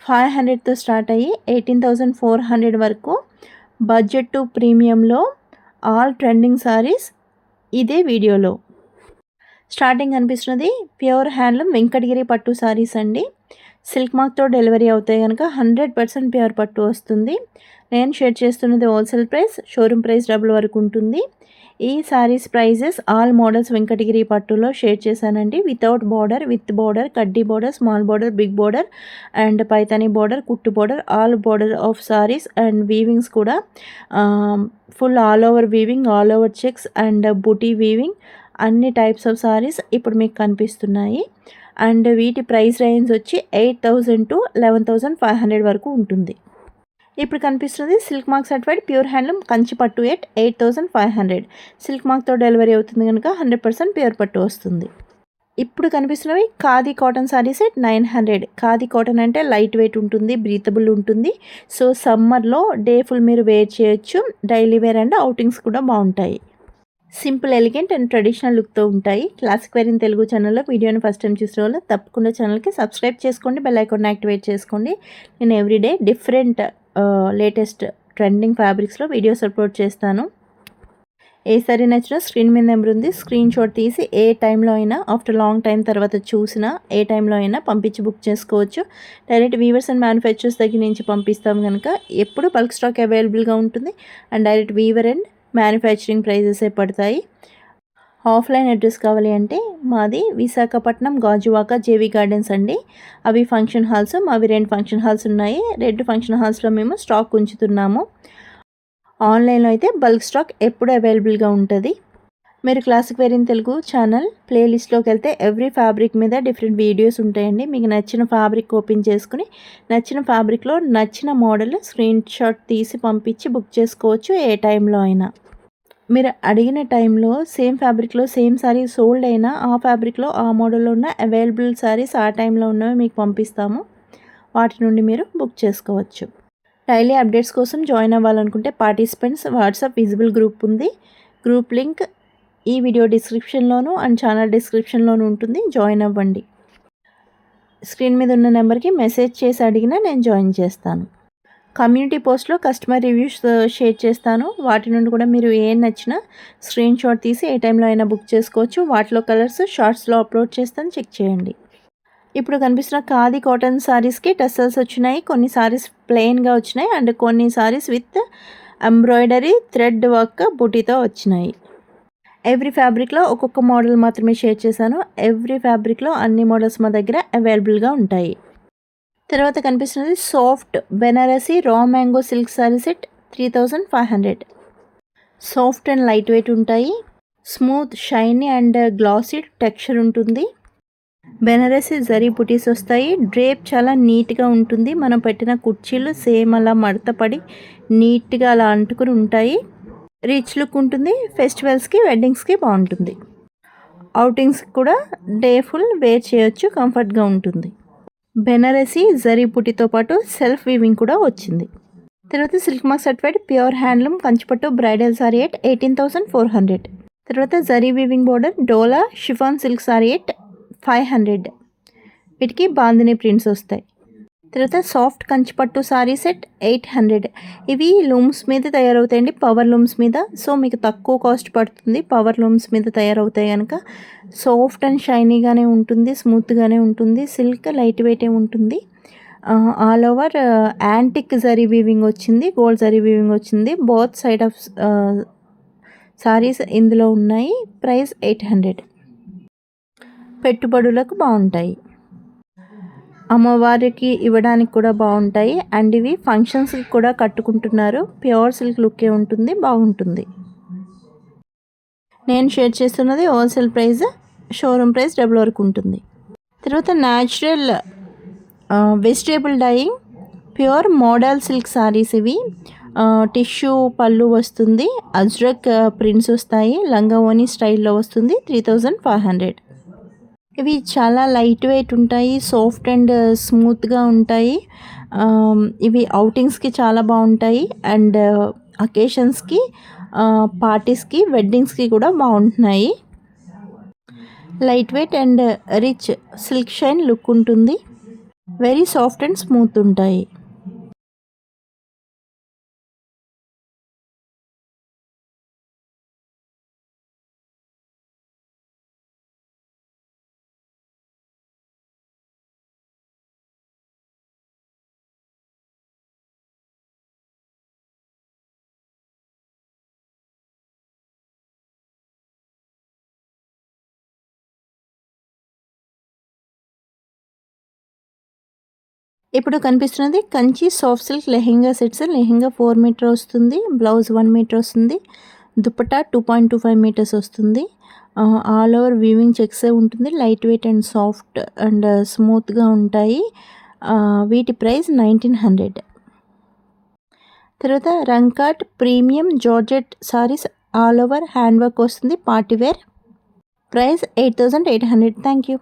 500తో start అయ్యి 18,400 వరకు budget to ప్రీమియంలో ఆల్ ట్రెండింగ్ సారీస్ ఇదే వీడియోలో. స్టార్టింగ్ కనిపిస్తున్నది ప్యూర్ హ్యాండ్లూమ్ వెంకటగిరి పట్టు సారీస్ అండి. సిల్క్ మార్క్తో డెలివరీ అవుతాయి కనుక 100% ప్యూర్ పట్టు వస్తుంది. నేను షేర్ చేస్తున్నది wholesale price, showroom price double వరకు ఉంటుంది. ఈ saris prices all models Venkatagiri పట్టులో షేర్ చేశానండి. వితౌట్ బార్డర్, విత్ బార్డర్, కడ్డీ border, small border, big border and Paithani border, కుట్టు border, all border of saris and weavings కూడా full all over weaving, all over checks and buti weaving అన్ని types of saris ఇప్పుడు మీకు కనిపిస్తున్నాయి. And వీటి price range వచ్చి 8,000 to 11,500 వరకు ఉంటుంది. ఇప్పుడు కనిపిస్తుంది silk mark certified pure handloom Kanchi పట్టు ఎట్ 8,500. సిల్క్ మార్క్తో డెలివరీ అవుతుంది కనుక 100% ప్యూర్ పట్టు వస్తుంది. ఇప్పుడు కనిపిస్తున్నవి khadi cotton saris at 900. Khadi cotton అంటే లైట్ వెయిట్ ఉంటుంది, బ్రీతబుల్ ఉంటుంది. సో సమ్మర్లో డే ఫుల్ మీరు వేర్ చేయొచ్చు. డైలీ వేర్ అండ్ అవుటింగ్స్ కూడా బాగుంటాయి. సింపుల్, ఎలిగెంట్ అండ్ ట్రెడిషనల్ లుక్తో ఉంటాయి. క్లాసిక్ వేర్ ఇన్ తెలుగు ఛానల్లో వీడియోని ఫస్ట్ టైం చూసిన వాళ్ళు తప్పకుండా ఛానల్కి సబ్స్క్రైబ్ చేసుకోండి, బెల్ ఐకాన్ యాక్టివేట్ చేసుకోండి. నేను ఎవ్రీడే డిఫరెంట్ లేటెస్ట్ ట్రెండింగ్ ఫ్యాబ్రిక్స్లో వీడియోస్ అప్లోడ్ చేస్తాను. ఏ సారీ నచ్చినా స్క్రీన్ మీద నెంబర్ ఉంది, స్క్రీన్ షాట్ తీసి ఏ టైంలో అయినా ఆఫ్టర్ లాంగ్ టైం తర్వాత చూసినా ఏ టైంలో అయినా పంపించి బుక్ చేసుకోవచ్చు. డైరెక్ట్ వీవర్స్ అండ్ మ్యానుఫ్యాక్చర్స్ దగ్గర నుంచి పంపిస్తాం కనుక ఎప్పుడు బల్క్ స్టాక్ అవైలబుల్గా ఉంటుంది. And direct weaver and manufacturing ప్రైజెసే పడతాయి. ఆఫ్లైన్ అడ్రస్ కావాలి అంటే మాది విశాఖపట్నం గాజువాక జేవీ గార్డెన్స్ అండి. అవి ఫంక్షన్ హాల్స్, మావి 2 ఫంక్షన్ హాల్స్ ఉన్నాయి. 2 ఫంక్షన్ హాల్స్లో మేము స్టాక్ ఉంచుతున్నాము. ఆన్లైన్లో అయితే బల్క్ స్టాక్ ఎప్పుడు అవైలబుల్గా ఉంటుంది. మీరు classic wear in Telugu channel ప్లేలిస్ట్లోకి వెళ్తే ఎవ్రీ ఫ్యాబ్రిక్ మీద డిఫరెంట్ వీడియోస్ ఉంటాయండి. మీకు నచ్చిన ఫ్యాబ్రిక్ ఓపెన్ చేసుకుని నచ్చిన ఫ్యాబ్రిక్లో నచ్చిన మోడల్ స్క్రీన్ షాట్ తీసి పంపించి బుక్ చేసుకోవచ్చు ఏ టైంలో అయినా. మీరు అడిగిన టైంలో సేమ్ ఫ్యాబ్రిక్లో సేమ్ సారీ సోల్డ్ అయినా ఆ ఫ్యాబ్రిక్లో ఆ మోడల్లో ఉన్న అవైలబుల్ సారీస్ ఆ టైంలో ఉన్నవి మీకు పంపిస్తాము. వాటి నుండి మీరు బుక్ చేసుకోవచ్చు. డైలీ అప్డేట్స్ కోసం జాయిన్ అవ్వాలనుకుంటే పార్టిసిపెంట్స్ వాట్సాప్ విజిబుల్ గ్రూప్ ఉంది. గ్రూప్ లింక్ ఈ వీడియో డిస్క్రిప్షన్లోను అండ్ ఛానల్ డిస్క్రిప్షన్లోనూ ఉంటుంది. జాయిన్ అవ్వండి. స్క్రీన్ మీద ఉన్న నెంబర్కి మెసేజ్ చేసి అడిగినా నేను జాయిన్ చేస్తాను. కమ్యూనిటీ పోస్ట్లో కస్టమర్ రివ్యూస్ షేర్ చేస్తాను. వాటి నుండి కూడా మీరు ఏం నచ్చినా స్క్రీన్ షాట్ తీసి ఏ టైంలో అయినా బుక్ చేసుకోవచ్చు. వాటిలో కలర్స్ షార్ట్స్లో అప్లోడ్ చేస్తాను, చెక్ చేయండి. ఇప్పుడు కనిపిస్తున్న ఖాదీ కాటన్ సారీస్కి టెసల్స్ వచ్చినాయి. కొన్ని సారీస్ ప్లెయిన్గా వచ్చినాయి అండ్ కొన్ని saris with embroidery thread work బుటీతో వచ్చినాయి. ఎవ్రీ ఫ్యాబ్రిక్లో ఒక్కొక్క మోడల్ మాత్రమే షేర్ చేశాను. ఎవ్రీ ఫ్యాబ్రిక్లో అన్ని మోడల్స్ మా దగ్గర అవైలబుల్గా ఉంటాయి. తర్వాత కనిపిస్తున్నది soft Banarasi raw mango silk sari set 3,500. Soft and light weight ఉంటాయి. Smooth, shiny and glossy texture ఉంటుంది. బెనారసీ జరీ బుటీస్ వస్తాయి. డ్రేప్ చాలా నీట్గా ఉంటుంది. మనం పెట్టిన కుర్చీలు సేమ్ అలా మడతపడి నీట్గా అలా అంటుకుని ఉంటాయి. రిచ్ లుక్ ఉంటుంది. ఫెస్టివల్స్కి, వెడ్డింగ్స్కి బాగుంటుంది. అవుటింగ్స్కి కూడా డే ఫుల్ వేర్ చేయొచ్చు, కంఫర్ట్గా ఉంటుంది. బెనారసీ జరీ బుటీతో పాటు సెల్ఫ్ వీవింగ్ కూడా వచ్చింది. తర్వాత silk mark certified pure handloom Kanchipattu bridal sorry at 18,400. తర్వాత zari weaving border dola chiffon silk sorry at 500. వీటికి బాందిని ప్రింట్స్ వస్తాయి. తర్వాత సాఫ్ట్ కంచిపట్టు సారీ సెట్ 800. ఇవి లూమ్స్ మీద తయారవుతాయండి, పవర్ లూమ్స్ మీద. సో మీకు తక్కువ కాస్ట్ పడుతుంది. పవర్ లూమ్స్ మీద తయారవుతాయి కనుక సాఫ్ట్ అండ్ షైనీగానే ఉంటుంది, స్మూత్గానే ఉంటుంది. సిల్క్ లైట్ వెయిటే ఉంటుంది. All over antique zari weaving వచ్చింది, గోల్డ్ జరీ వీవింగ్ వచ్చింది. బోత్ సైడ్ ఆఫ్ సారీస్ ఇందులో ఉన్నాయి. ప్రైస్ 800. పెట్టుబడులకు బాగుంటాయి, అమ్మవారికి ఇవ్వడానికి కూడా బాగుంటాయి. అండ్ ఇవి ఫంక్షన్స్కి కూడా కట్టుకుంటున్నారు. ప్యూర్ సిల్క్ లుక్కే ఉంటుంది, బాగుంటుంది. నేను షేర్ చేస్తున్నది wholesale price, showroom price double వరకు ఉంటుంది. తర్వాత natural vegetable dyeing pure model silk saris ఇవి. టిష్యూ పళ్ళు వస్తుంది, అజ్రక్ ప్రింట్స్ వస్తాయి, లంగా ఓని స్టైల్లో వస్తుంది. 3,500. ఇవి చాలా లైట్ వెయిట్ ఉంటాయి, సాఫ్ట్ అండ్ స్మూత్గా ఉంటాయి. ఇవి అవుటింగ్స్కి చాలా బాగుంటాయి అండ్ అకేషన్స్కి, పార్టీస్కి, వెడ్డింగ్స్కి కూడా బాగుంటున్నాయి. Light weight and rich silk shine look ఉంటుంది. వెరీ సాఫ్ట్ అండ్ స్మూత్ ఉంటాయి. ఇప్పుడు కనిపిస్తున్నది Kanchi soft silk lehenga sets. Lehenga 4 meter వస్తుంది, బ్లౌజ్ 1 మీటర్ వస్తుంది, దుపట్టా 2.25 మీటర్స్ వస్తుంది. ఆల్ ఓవర్ వీవింగ్ చెక్స్ ఉంటుంది. Light weight and soft and స్మూత్గా ఉంటాయి. వీటి ప్రైస్ 1900. తర్వాత రంకాట్ premium georgette saris, all over hand work వస్తుంది, party wear. Price 8800. Thank you.